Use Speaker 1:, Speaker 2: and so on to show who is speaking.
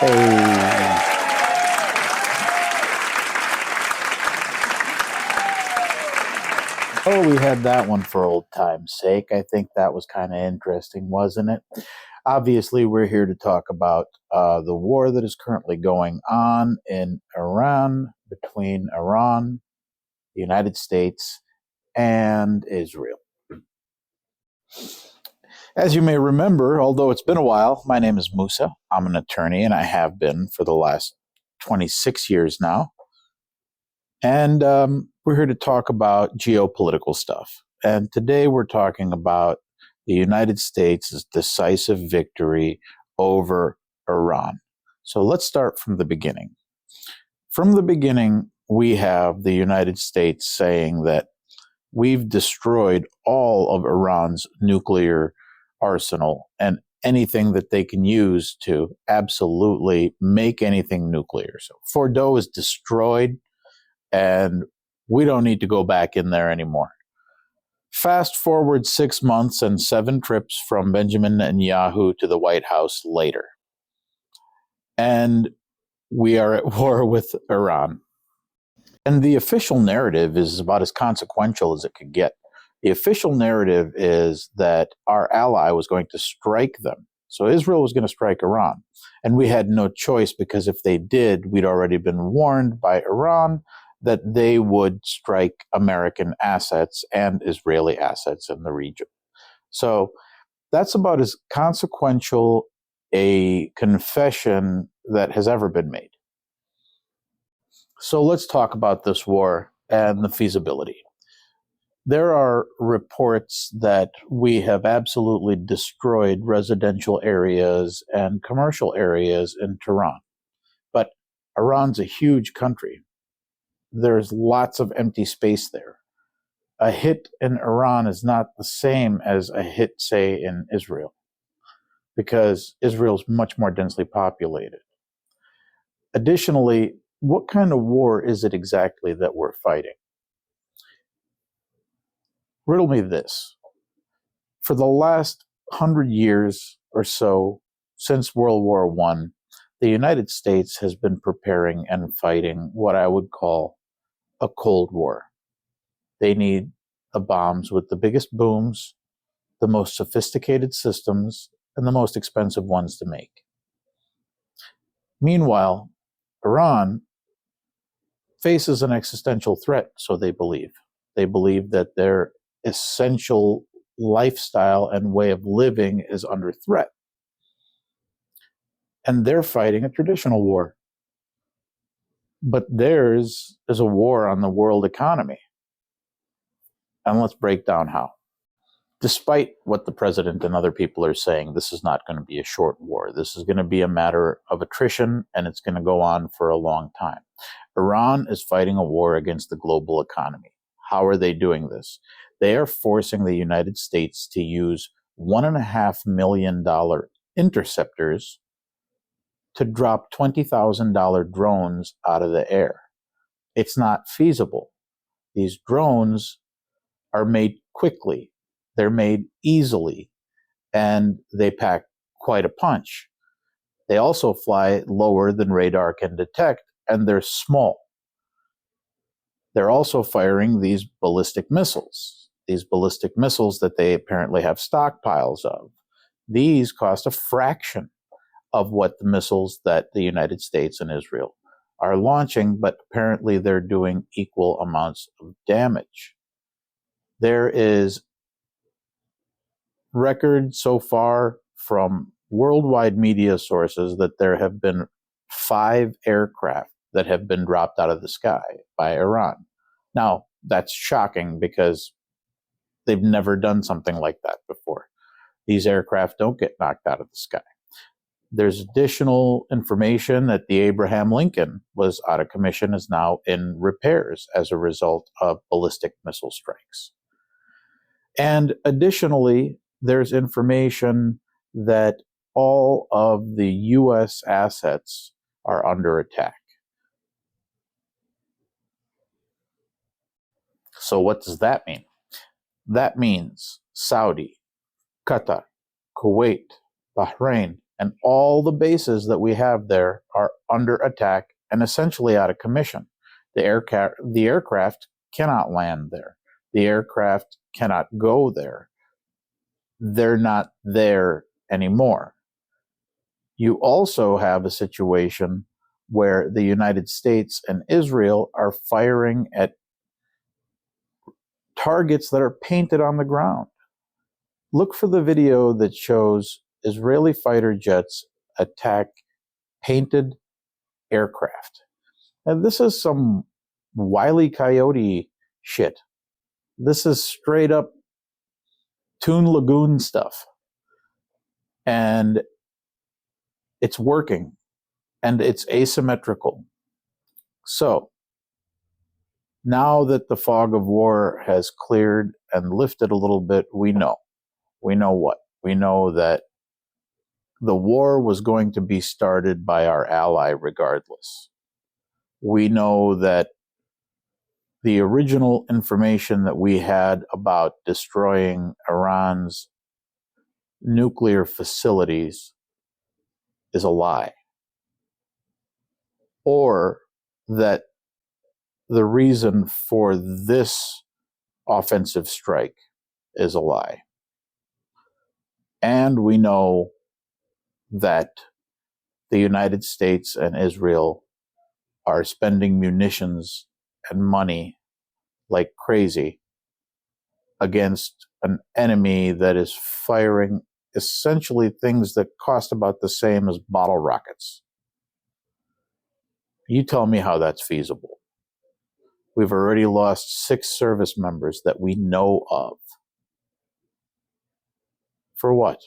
Speaker 1: Hey. Oh, we had that one for old time's sake. I think that was kind of interesting, wasn't it? Obviously, we're here to talk about the war that is currently going on in Iran between Iran, the United States, and Israel. As you may remember, although it's been a while, my name is Musa. I'm an attorney, and I have been for the last 26 years now. And we're here to talk about geopolitical stuff. And today we're talking about the United States' decisive victory over Iran. So let's start from the beginning. From the beginning, we have the United States saying that we've destroyed all of Iran's nuclear arsenal and anything that they can use to absolutely make anything nuclear. So Fordo is destroyed, and we don't need to go back in there anymore. Fast forward 6 months and 7 trips from Benjamin Netanyahu to the White House later. And we are at war with Iran. And the official narrative is about as consequential as it could get. The official narrative is that our ally was going to strike them. So Israel was going to strike Iran. And we had no choice, because if they did, we'd already been warned by Iran that they would strike American assets and Israeli assets in the region. So that's about as consequential a confession that has ever been made. So let's talk about this war and the feasibility. There are reports that we have absolutely destroyed residential areas and commercial areas in Tehran. But Iran's a huge country. There's lots of empty space there. A hit in Iran is not the same as a hit, say, in Israel, because Israel's much more densely populated. Additionally, what kind of war is it exactly that we're fighting? Riddle me this. For the last 100 years or so, since World War I, the United States has been preparing and fighting what I would call a Cold War. They need the bombs with the biggest booms, the most sophisticated systems, and the most expensive ones to make. Meanwhile, Iran faces an existential threat, so they believe. They believe that their essential lifestyle and way of living is under threat. And they're fighting a traditional war. But theirs is a war on the world economy. And let's break down how. Despite what the president and other people are saying, this is not going to be a short war. This is going to be a matter of attrition, and it's going to go on for a long time. Iran is fighting a war against the global economy. How are they doing this? They are forcing the United States to use $1.5 million interceptors to drop $20,000 drones out of the air. It's not feasible. These drones are made quickly. They're made easily, and they pack quite a punch. They also fly lower than radar can detect, and they're small. They're also firing these ballistic missiles that they apparently have stockpiles of. These cost a fraction of what the missiles that the United States and Israel are launching, but apparently they're doing equal amounts of damage. There is record so far from worldwide media sources that there have been 5 aircraft that have been dropped out of the sky by Iran. Now, that's shocking because they've never done something like that before. These aircraft don't get knocked out of the sky. There's additional information that the Abraham Lincoln was out of commission, is now in repairs as a result of ballistic missile strikes. And additionally, there's information that all of the U.S. assets are under attack. So what does that mean? That means Saudi, Qatar, Kuwait, Bahrain, And all the bases that we have there are under attack and essentially out of commission. The aircraft cannot land there. The aircraft cannot go there. They're not there anymore. You also have a situation where the United States and Israel are firing at targets that are painted on the ground. Look for the video that shows Israeli fighter jets attack painted aircraft. And this is some Wile E. Coyote shit. This is straight up Toon Lagoon stuff. And it's working. And it's asymmetrical. So, now that the fog of war has cleared and lifted a little bit, we know. We know what? We know that the war was going to be started by our ally regardless. We know that the original information that we had about destroying Iran's nuclear facilities is a lie. Or that the reason for this offensive strike is a lie. And we know that the United States and Israel are spending munitions and money like crazy against an enemy that is firing essentially things that cost about the same as bottle rockets. You tell me how that's feasible. We've already lost 6 service members that we know of. For what?